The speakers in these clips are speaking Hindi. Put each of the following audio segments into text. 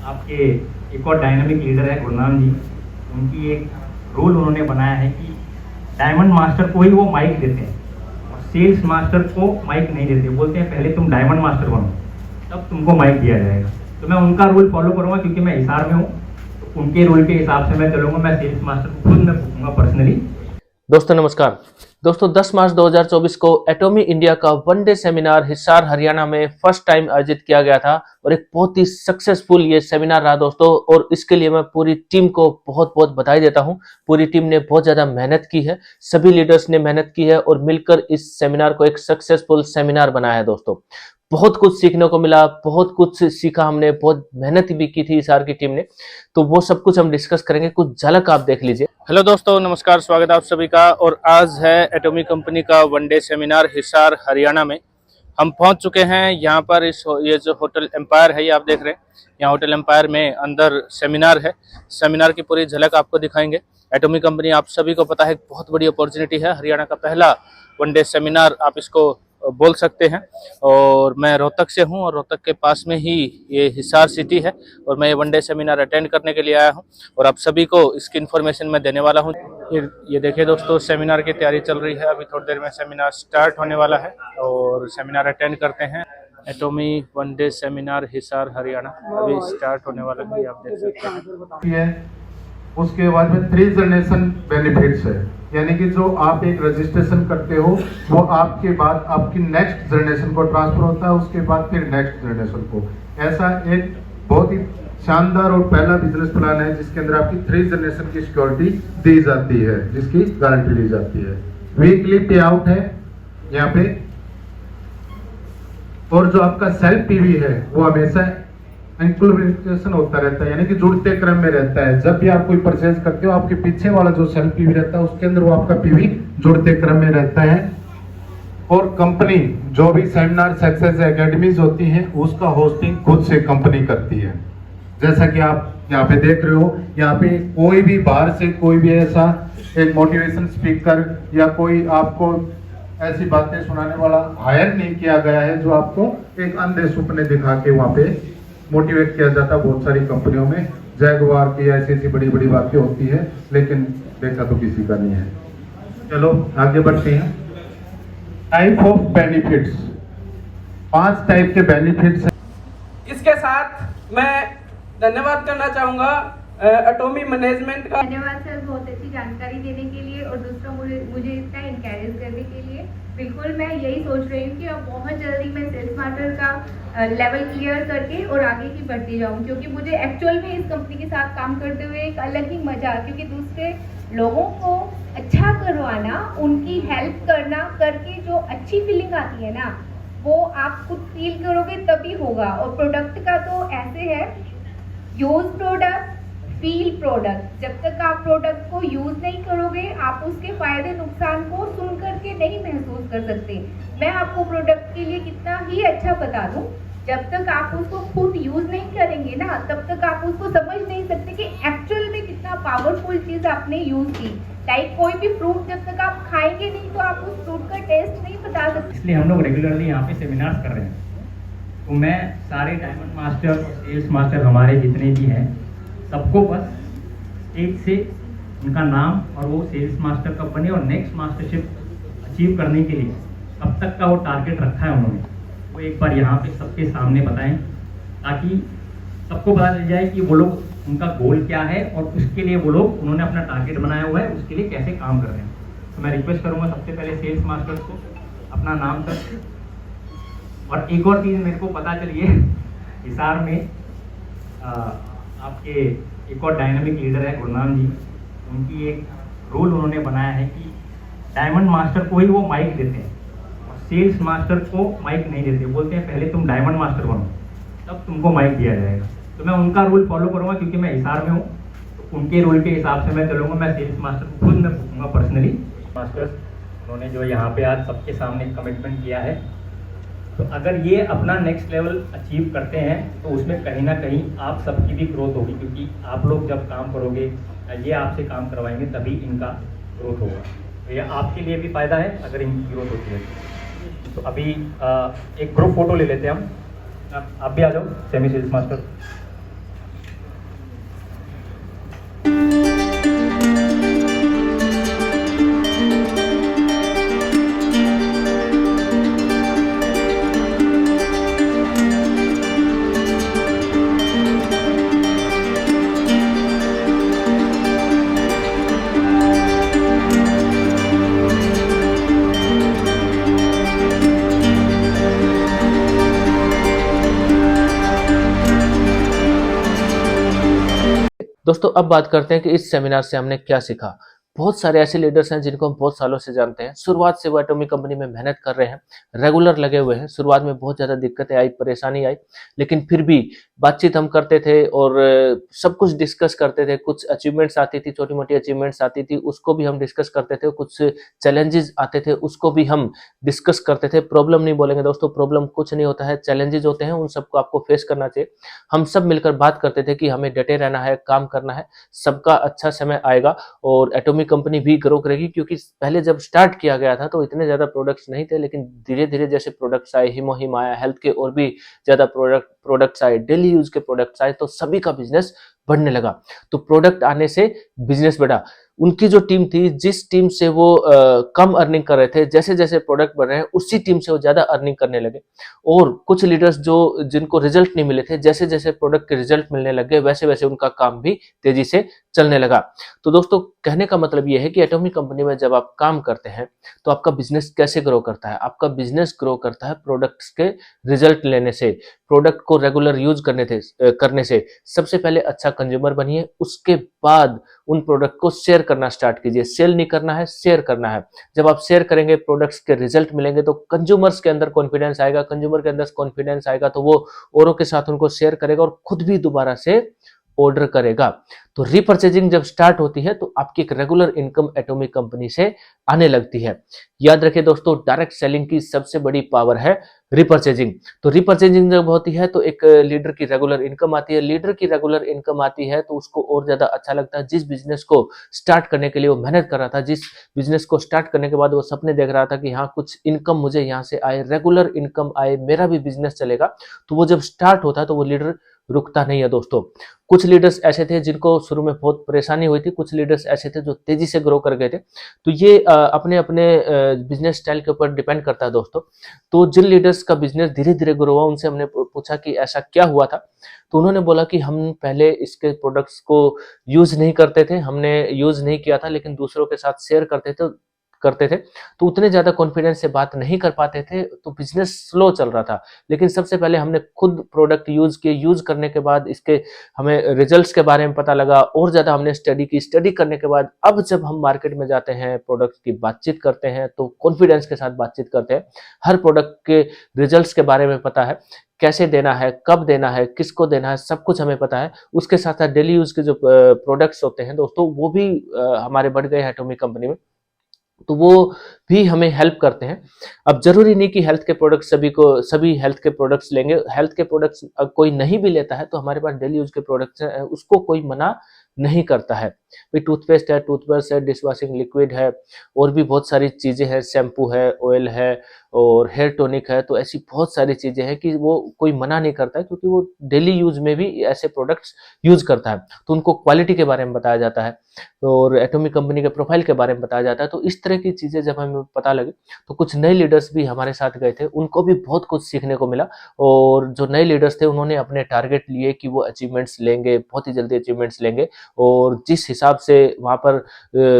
आपके एक और डायनामिक लीडर है गुरनाम जी। उनकी एक रूल उन्होंने बनाया है कि डायमंड मास्टर को ही वो माइक देते हैं और सेल्स मास्टर को माइक नहीं देते। बोलते हैं पहले तुम डायमंड मास्टर बनो तब तुमको माइक दिया जाएगा। तो मैं उनका रूल फॉलो करूँगा क्योंकि मैं हिसार में हूँ, तो उनके रूल के हिसाब से मैं चलूँगा। मैं सेल्स मास्टर को खुद मैं पूछूंगा पर्सनली। दोस्तों नमस्कार। दोस्तों 10 मार्च 2024 को एटॉमी इंडिया का वनडे सेमिनार हिसार हरियाणा में फर्स्ट टाइम आयोजित किया गया था और एक बहुत ही सक्सेसफुल ये सेमिनार रहा दोस्तों। और इसके लिए मैं पूरी टीम को बहुत बहुत बधाई देता हूं। पूरी टीम ने बहुत ज्यादा मेहनत की है, सभी लीडर्स ने मेहनत की है और मिलकर इस सेमिनार को एक सक्सेसफुल सेमिनार बनाया है दोस्तों। बहुत कुछ सीखने को मिला, बहुत कुछ सीखा हमने, बहुत मेहनत भी की थी हिसार की टीम ने। तो वो सब कुछ हम डिस्कस करेंगे, कुछ झलक आप देख लीजिए। हेलो दोस्तों नमस्कार, स्वागत है आप सभी का। और आज है एटॉमी कंपनी का वनडे सेमिनार हिसार हरियाणा में। हम पहुंच चुके हैं यहाँ पर। ये जो होटल एम्पायर है ये आप देख रहे हैं, यहाँ होटल एम्पायर में अंदर सेमिनार है। सेमिनार की पूरी झलक आपको दिखाएंगे। एटॉमी कंपनी आप सभी को पता है बहुत बड़ी अपॉर्चुनिटी है, हरियाणा का पहला वनडे सेमिनार आप इसको बोल सकते हैं। और मैं रोहतक से हूं और रोहतक के पास में ही ये हिसार सिटी है और मैं ये वनडे सेमिनार अटेंड करने के लिए आया हूं और आप सभी को इसकी इन्फॉर्मेशन मैं देने वाला हूं। ये देखिए दोस्तों, सेमिनार की तैयारी चल रही है। अभी थोड़ी देर में सेमिनार स्टार्ट होने वाला है और सेमिनार अटेंड करते हैं। एटॉमी वनडे सेमिनार हिसार हरियाणा अभी स्टार्ट होने वाला है, आप देख सकते हैं। उसके बाद में 3 जनरेशन बेनिफिट्स है, यानी कि जो आप एक रजिस्ट्रेशन करते हो वो आपके बाद आपकी नेक्स्ट जनरेशन को ट्रांसफर होता है, उसके बाद फिर नेक्स्ट जनरेशन को। ऐसा एक बहुत ही शानदार और पहला बिजनेस प्लान है जिसके अंदर आपकी 3 जनरेशन की सिक्योरिटी दी जाती है, जिसकी गारंटी ली जाती है। वीकली पे आउट है यहाँ पे, और जो आपका सेल्फ पीवी है वो हमेशा इंक्लूडेशन होता रहता है, यानी कि जुड़ते क्रम में रहता है। जब भी आप कोई परचेज करते हो आपके पीछे वाला जो सेल्फ पीवी रहता है उसके अंदर वो आपका पीवी जुड़ते क्रम में रहता है। और कंपनी जो भी सेमिनार सक्सेस एकेडमीज होती हैं उसका होस्टिंग खुद से कंपनी करती है। जैसा कि आप यहाँ पे देख रहे हो, यहाँ पे कोई भी बाहर से कोई भी ऐसा एक मोटिवेशन स्पीकर या कोई आपको ऐसी बातें सुनाने वाला हायर नहीं किया गया है जो आपको एक अंधे सपने दिखा के वहाँ पे मोटिवेट किया जाता। बहुत सारी कंपनियों में जैगवार की ऐसी बड़ी बड़ी बातें होती है, लेकिन देखा तो किसी का नहीं है। चलो आगे बढ़ते हैं। टाइप ऑफ बेनिफिट्स, 5 टाइप के बेनिफिट्स हैं। इसके साथ मैं धन्यवाद करना चाहूँगा एटॉमी मैनेजमेंट का। धन्यवाद सर, बहुत अच्छी जानकारी देने के लिए और दूसरा मुझे इतना इनकरेज करने के लिए। बिल्कुल मैं यही सोच रही हूँ कि अब बहुत जल्दी मैं सेल्स मास्टर का लेवल क्लियर करके और आगे की बढ़ती जाऊँ, क्योंकि मुझे एक्चुअल में इस कंपनी के साथ काम करते हुए एक अलग ही मजा, क्योंकि दूसरे लोगों को अच्छा करवाना, उनकी हेल्प करना करके जो अच्छी फीलिंग आती है ना, वो आप खुद फील करोगे तभी होगा। और प्रोडक्ट का तो ऐसे है, यूज प्रोडक्ट फील प्रोडक्ट। जब तक आप प्रोडक्ट को यूज नहीं करोगे आप उसके फायदे नुकसान को सुन करके नहीं महसूस कर सकते। मैं आपको प्रोडक्ट के लिए कितना ही अच्छा बता दूं, जब तक आप उसको खुद यूज नहीं करेंगे ना तब तक आप उसको समझ नहीं सकते कि एक्चुअल में कितना पावरफुल चीज आपने यूज की। लाइक कोई भी फ्रूट जब तक आप खाएंगे नहीं तो आप उस फ्रूट का टेस्ट नहीं बता सकते। इसलिए हम लोग रेगुलरली यहाँ पे सेमिनार्स कर रहे हैं। तो मैं सारे डायमंड मास्टर और सेल्स मास्टर हमारे जितने भी हैं सबको बस स्टेज से उनका नाम और वो सेल्स मास्टर कब बने और नेक्स्ट मास्टरशिप अचीव करने के लिए कब तक का वो टारगेट रखा है उन्होंने, वो एक बार यहाँ पे सबके सामने बताएं, ताकि सबको पता चल जाए कि वो लोग उनका गोल क्या है और उसके लिए वो लोग उन्होंने अपना टारगेट बनाया हुआ है, उसके लिए कैसे काम कर रहे हैं। तो मैं रिक्वेस्ट करूँगा सबसे पहले सेल्स मास्टर्स को अपना नाम कर। और एक और चीज़ मेरे को पता चली है, हिसार में आपके एक और डायनामिक लीडर है गुरनाम जी। उनकी एक रूल उन्होंने बनाया है कि डायमंड मास्टर को ही वो माइक देते हैं और सेल्स मास्टर को माइक नहीं देते। बोलते हैं पहले तुम डायमंड मास्टर बनो तब तुमको माइक दिया जाएगा। तो मैं उनका रूल फॉलो करूँगा क्योंकि मैं हिसार में हूँ, तो उनके रूल के हिसाब से मैं चलूँगा। मैं सेल्स मास्टर को खुद मैं पूछूंगा पर्सनली। मास्टर्स उन्होंने जो यहाँ पे आज सबके सामने कमिटमेंट किया है, तो अगर ये अपना नेक्स्ट लेवल अचीव करते हैं तो उसमें कहीं ना कहीं आप सबकी भी ग्रोथ होगी, क्योंकि आप लोग जब काम करोगे, ये आपसे काम करवाएंगे तभी इनका ग्रोथ होगा। तो ये आपके लिए भी फ़ायदा है अगर इनकी ग्रोथ होती है। तो अभी एक ग्रुप फोटो ले लेते हैं हम। आप भी आ जाओ सेमी सेल्स मास्टर। दोस्तों अब बात करते हैं कि इस सेमिनार से हमने क्या सीखा। बहुत सारे ऐसे लीडर्स हैं जिनको हम बहुत सालों से जानते हैं, शुरुआत से वो एटॉमिक कंपनी में मेहनत कर रहे हैं, रेगुलर लगे हुए हैं। शुरुआत में बहुत ज़्यादा दिक्कतें आई, परेशानी आई, लेकिन फिर भी बातचीत हम करते थे और सब कुछ डिस्कस करते थे। कुछ अचीवमेंट्स आती थी, छोटी-मोटी अचीवमेंट्स आती थी, उसको भी हम डिस्कस करते थे। कुछ चैलेंजेस आते थे, उसको भी हम डिस्कस करते थे। प्रॉब्लम नहीं बोलेंगे दोस्तों, प्रॉब्लम कुछ नहीं होता है, चैलेंजेस होते हैं, उन सबको आपको फेस करना चाहिए। हम सब मिलकर बात करते थे कि हमें डटे रहना है, काम करना है, सबका अच्छा समय आएगा और एटॉमिक कंपनी भी ग्रो करेगी। क्योंकि पहले जब स्टार्ट किया गया था तो इतने ज़्यादा प्रोडक्ट्स नहीं थे, लेकिन धीरे-धीरे जैसे प्रोडक्ट्स आए, हिमो-हिम आया, हेल्थ के और भी ज़्यादा प्रोडक्ट्स आए, डेली यूज़ के प्रोडक्ट्स आए, तो सभी का बिज़नेस बढ़ने लगा। तो प्रोडक्ट आने से बिज़नेस बढ़ा। उनकी जो टीम थी, जिस टीम से वो कम अर्निंग कर रहे थे, जैसे-जैसे प्रोडक्ट बढ़ रहे हैं, उसी टीम से वो ज़्यादा अर्निंग करने लगे। और कुछ लीडर्स जो जिनको रिजल्ट नहीं मिले थे, जैसे-जैसे प्रोडक्ट के रिजल्ट मिलने लग गए, वैसे-वैसे उनका काम भी तेज़ी से चलने लगा। तो दोस्तों कहने का मतलब ये है कि एटॉमिक कंपनी में जब आप काम करते हैं, तो आपका बिज़नेस कैसे ग्रो करता है? आपका बिज़नेस ग्रो करता है प्रोडक्ट्स के रिजल्ट लेने से, प्रोडक्ट को रेगुलर यूज़ करने से। सबसे पहले अच्छा कंज्यूमर बनिए, उसके बाद उन प्रोडक्ट को शेयर करना स्टार्ट कीजिए। सेल नहीं करना है, शेयर करना है। जब आप शेयर करेंगे, प्रोडक्ट्स के रिजल्ट मिलेंगे, तो कंज्यूमर्स के अंदर कॉन्फिडेंस आएगा। कंज्यूमर के अंदर कॉन्फिडेंस आएगा तो वो औरों के साथ उनको शेयर करेगा और खुद भी दोबारा से ऑर्डर करेगा। तो रीपर्चेजिंग जब स्टार्ट होती है तो आपकी एक रेगुलर इनकम एटॉमिक कंपनी से आने लगती है। याद रखिए दोस्तों, डायरेक्ट सेलिंग की सबसे बड़ी पावर है रीपर्चेजिंग। तो रीपर्चेजिंग जब होती है तो एक लीडर की रेगुलर इनकम आती है। लीडर की रेगुलर इनकम आती है तो उसको और ज्यादा अच्छा लगता है। जिस बिजनेस को स्टार्ट करने के लिए वो मेहनत कर रहा था, जिस बिजनेस को स्टार्ट करने के बाद वो सपने देख रहा था कि हाँ कुछ इनकम मुझे यहाँ से आए, रेगुलर इनकम आए, मेरा भी बिजनेस चलेगा, तो वो जब स्टार्ट होता है तो वो लीडर रुकता नहीं है दोस्तों। कुछ लीडर्स ऐसे थे जिनको शुरू में बहुत परेशानी हुई थी, कुछ लीडर्स ऐसे थे जो तेजी से ग्रो कर गए थे। तो ये अपने अपने बिजनेस स्टाइल के ऊपर डिपेंड करता है दोस्तों। तो जिन लीडर्स का बिजनेस धीरे धीरे ग्रो हुआ, उनसे हमने पूछा कि ऐसा क्या हुआ था। तो उन्होंने बोला कि हम पहले इसके प्रोडक्ट्स को यूज नहीं करते थे, हमने यूज नहीं किया था, लेकिन दूसरों के साथ शेयर करते थे, तो उतने ज्यादा कॉन्फिडेंस से बात नहीं कर पाते थे, तो बिजनेस स्लो चल रहा था। लेकिन सबसे पहले हमने खुद प्रोडक्ट यूज किए, यूज करने के बाद इसके हमें रिजल्ट्स के बारे में पता लगा, और ज्यादा हमने स्टडी की। स्टडी करने के बाद अब जब हम मार्केट में जाते हैं, प्रोडक्ट की बातचीत करते हैं, तो कॉन्फिडेंस के साथ बातचीत करते हैं। हर प्रोडक्ट के रिजल्ट्स के बारे में पता है, कैसे देना है, कब देना है, किसको देना है, सब कुछ हमें पता है। उसके साथ साथ डेली यूज के जो प्रोडक्ट्स होते हैं दोस्तों, वो भी हमारे बढ़ गए हैं एटॉमिक कंपनी में, तो वो भी हमें हेल्प करते हैं। अब जरूरी नहीं कि हेल्थ के प्रोडक्ट सभी हेल्थ के प्रोडक्ट्स लेंगे। हेल्थ के प्रोडक्ट्स कोई नहीं भी लेता है तो हमारे पास डेली यूज के प्रोडक्ट्स हैं, उसको कोई मना नहीं करता है। भाई टूथपेस्ट है, टूथब्रश है, डिश वॉशिंग लिक्विड है, और भी बहुत सारी चीजें हैं, शैम्पू है, ऑयल है और हेयर टॉनिक है। तो ऐसी बहुत सारी चीजें हैं कि वो कोई मना नहीं करता है, क्योंकि वो डेली यूज में भी ऐसे प्रोडक्ट्स यूज करता है। तो उनको क्वालिटी के बारे में बताया जाता है और एटॉमिक कंपनी के प्रोफाइल के बारे में बताया जाता है। तो इस तरह की चीजें जब हमें पता लगे, तो कुछ नए लीडर्स भी हमारे साथ गए थे, उनको भी बहुत कुछ सीखने को मिला। और जो नए लीडर्स थे उन्होंने अपने टारगेट लिए कि वो अचीवमेंट्स लेंगे, बहुत ही जल्दी अचीवमेंट्स लेंगे। और जिस हिसाब से वहाँ पर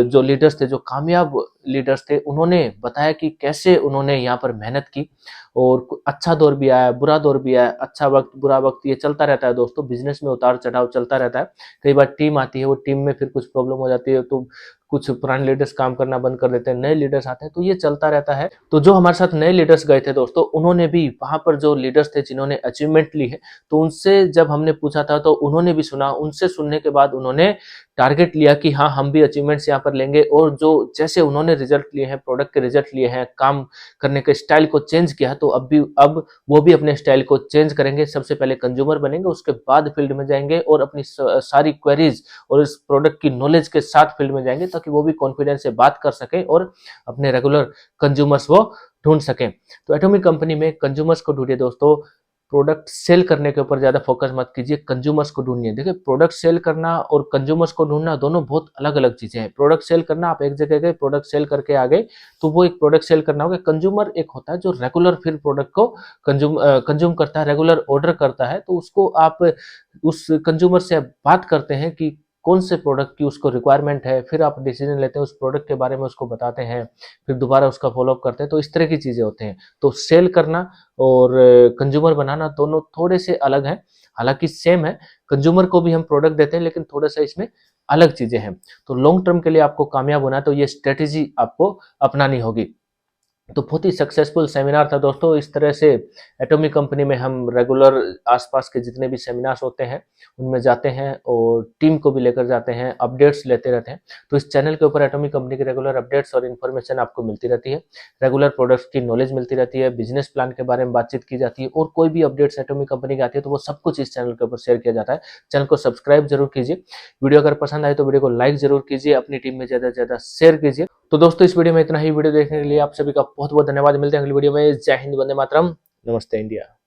जो लीडर्स थे, जो कामयाब लीडर्स थे, उन्होंने बताया कि कैसे उन्होंने यहाँ पर मेहनत की। और अच्छा दौर भी आया, बुरा दौर भी आया, अच्छा वक्त, बुरा वक्त, ये चलता रहता है दोस्तों। बिजनेस में उतार चढ़ाव चलता रहता है। कई बार टीम आती है, वो टीम में फिर कुछ प्रॉब्लम हो जाती है, तो कुछ पुराने लीडर्स काम करना बंद कर देते हैं, नए लीडर्स आते हैं, तो ये चलता रहता है। तो जो हमारे साथ नए लीडर्स गए थे दोस्तों, उन्होंने भी वहां पर जो लीडर्स थे जिन्होंने अचीवमेंट ली है, तो उनसे जब हमने पूछा था तो उन्होंने भी सुना। उनसे सुनने के बाद उन्होंने टारगेट लिया कि हाँ हम भी अचीवमेंट्स यहाँ पर लेंगे। और जो जैसे उन्होंने रिजल्ट लिए हैं, प्रोडक्ट के रिजल्ट लिए हैं, काम करने के स्टाइल को चेंज किया, तो अब वो भी अपने स्टाइल को चेंज करेंगे। सबसे पहले कंज्यूमर बनेंगे, उसके बाद फील्ड में जाएंगे और अपनी सारी क्वेरीज और इस प्रोडक्ट की नॉलेज के साथ फील्ड में जाएंगे, ताकि वो भी कॉन्फिडेंस से बात कर सकें और अपने रेगुलर कंज्यूमर्स वो ढूंढ सकें। तो एटॉमिक कंपनी में कंज्यूमर्स को ढूंढिए दोस्तों। प्रोडक्ट सेल करने के ऊपर ज्यादा फोकस मत कीजिए, कंज्यूमर्स को ढूंढिए। देखिए, प्रोडक्ट सेल करना और कंज्यूमर्स को ढूंढना दोनों बहुत अलग अलग चीजें हैं। प्रोडक्ट सेल करना, आप एक जगह गए, प्रोडक्ट सेल करके आ गए, तो वो एक प्रोडक्ट सेल करना होगा। कंज्यूमर एक होता है जो रेगुलर फिर प्रोडक्ट को कंज्यूम करता है, रेगुलर ऑर्डर करता है। तो उसको आप उस कंज्यूमर से बात करते हैं कि कौन से प्रोडक्ट की उसको रिक्वायरमेंट है, फिर आप डिसीजन लेते हैं, उस प्रोडक्ट के बारे में उसको बताते हैं, फिर दोबारा उसका फॉलोअप करते हैं। तो इस तरह की चीजें होते हैं। तो सेल करना और कंज्यूमर बनाना दोनों थोड़े से अलग हैं। हालांकि सेम है, कंज्यूमर को भी हम प्रोडक्ट देते हैं, लेकिन थोड़ा सा इसमें अलग चीजें हैं। तो लॉन्ग टर्म के लिए आपको कामयाब होना है तो ये स्ट्रेटेजी आपको अपनानी होगी। तो बहुत ही सक्सेसफुल सेमिनार था दोस्तों। इस तरह से एटॉमिक कंपनी में हम रेगुलर आसपास के जितने भी सेमिनार्स होते हैं उनमें जाते हैं और टीम को भी लेकर जाते हैं, अपडेट्स लेते रहते हैं। तो इस चैनल के ऊपर एटॉमिक कंपनी की रेगुलर अपडेट्स और इन्फॉर्मेशन आपको मिलती रहती है, रेगुलर प्रोडक्ट्स की नॉलेज मिलती रहती है, बिजनेस प्लान के बारे में बातचीत की जाती है, और कोई भी अपडेट्स एटॉमिक कंपनी की आती है तो वो सब कुछ इस चैनल के ऊपर शेयर किया जाता है। चैनल को सब्सक्राइब जरूर कीजिए, वीडियो अगर पसंद आए तो वीडियो को लाइक जरूर कीजिए, अपनी टीम में ज्यादा से ज्यादा शेयर कीजिए। तो दोस्तों इस वीडियो में इतना ही। वीडियो देखने के लिए आप सभी का बहुत बहुत धन्यवाद। मिलते हैं अगली वीडियो में। जय हिंद, वंदे मातरम, नमस्ते इंडिया।